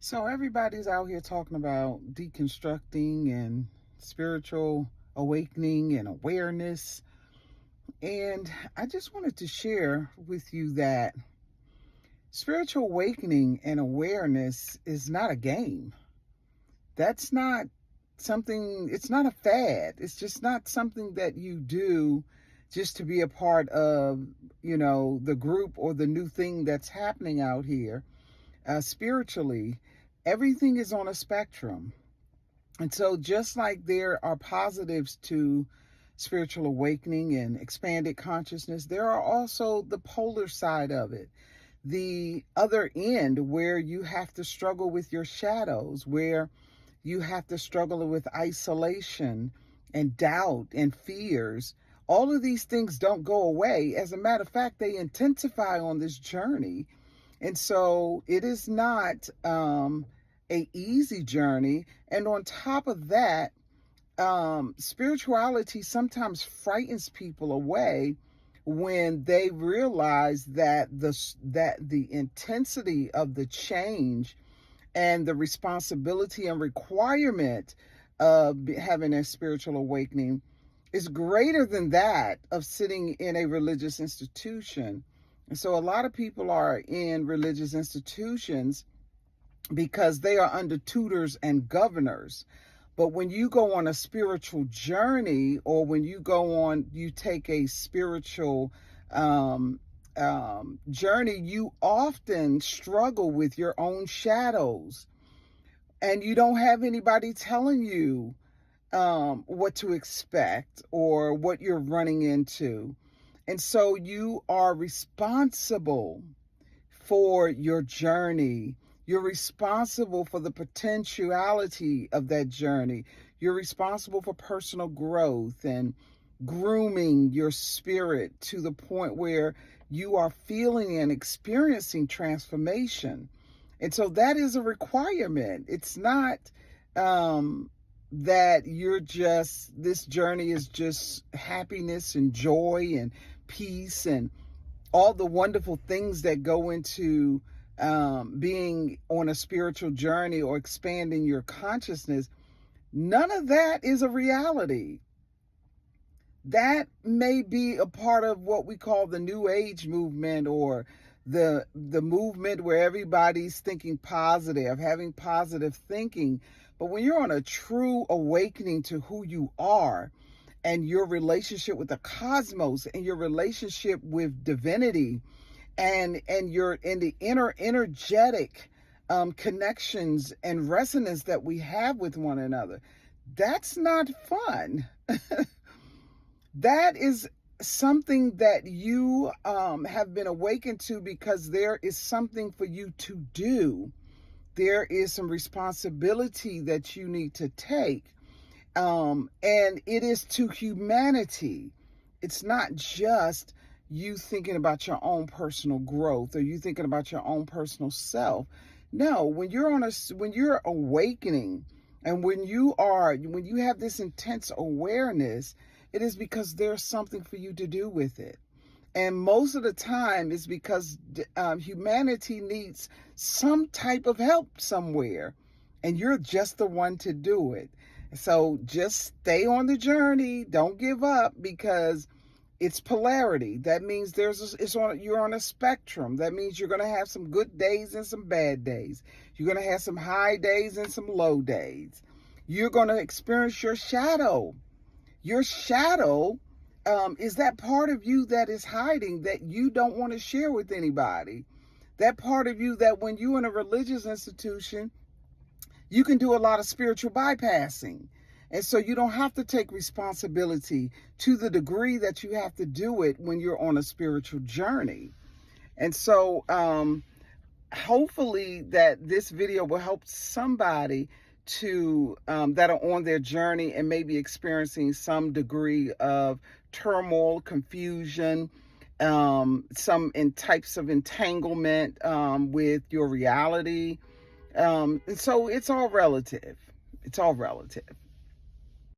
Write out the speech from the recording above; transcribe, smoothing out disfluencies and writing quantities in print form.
So everybody's out here talking about deconstructing and spiritual awakening and awareness. And I just wanted to share with you that spiritual awakening and awareness is not a game. That's not something, it's not a fad. It's just not something that you do just to be a part of, the group or the new thing that's happening out here. Spiritually, everything is on a spectrum. And so, just like there are positives to spiritual awakening and expanded consciousness, there are also the polar side of it, the other end where you have to struggle with your shadows, where you have to struggle with isolation and doubt and fears. All of these things don't go away. As a matter of fact, they intensify on this journey. And so it is not a easy journey. And on top of that, spirituality sometimes frightens people away when they realize that the intensity of the change and the responsibility and requirement of having a spiritual awakening is greater than that of sitting in a religious institution. And so a lot of people are in religious institutions because they are under tutors and governors. But when you go on a spiritual journey, or when you take a spiritual journey, you often struggle with your own shadows, and you don't have anybody telling you what to expect or what you're running into. And so you are responsible for your journey. You're responsible for the potentiality of that journey. You're responsible for personal growth and grooming your spirit to the point where you are feeling and experiencing transformation. And so that is a requirement. It's not that this journey is just happiness and joy and peace and all the wonderful things that go into being on a spiritual journey or expanding your consciousness. None of that is a reality. That may be a part of what we call the New Age movement, or the movement where everybody's thinking positive, having positive thinking. But when you're on a true awakening to who you are and your relationship with the cosmos and your relationship with divinity, and you're in the energetic connections and resonance that we have with one another, that's not fun. That is something that you have been awakened to, because there is something for you to do. There is some responsibility that you need to take. And it is to humanity. It's not just you thinking about your own personal growth or you thinking about your own personal self. No, when you're awakening, and when you have this intense awareness, it is because there's something for you to do with it. And most of the time it's because humanity needs some type of help somewhere, and you're just the one to do it. So just stay on the journey. Don't give up, because it's polarity. That means you're on a spectrum. That means you're going to have some good days and some bad days. You're going to have some high days and some low days. You're going to experience your shadow. Your shadow is that part of you that is hiding, that you don't want to share with anybody. That part of you that when you're in a religious institution, you can do a lot of spiritual bypassing. And so you don't have to take responsibility to the degree that you have to do it when you're on a spiritual journey. And so hopefully that this video will help somebody that are on their journey and maybe experiencing some degree of turmoil, confusion, some types of entanglement with your reality. And so it's all relative. It's all relative.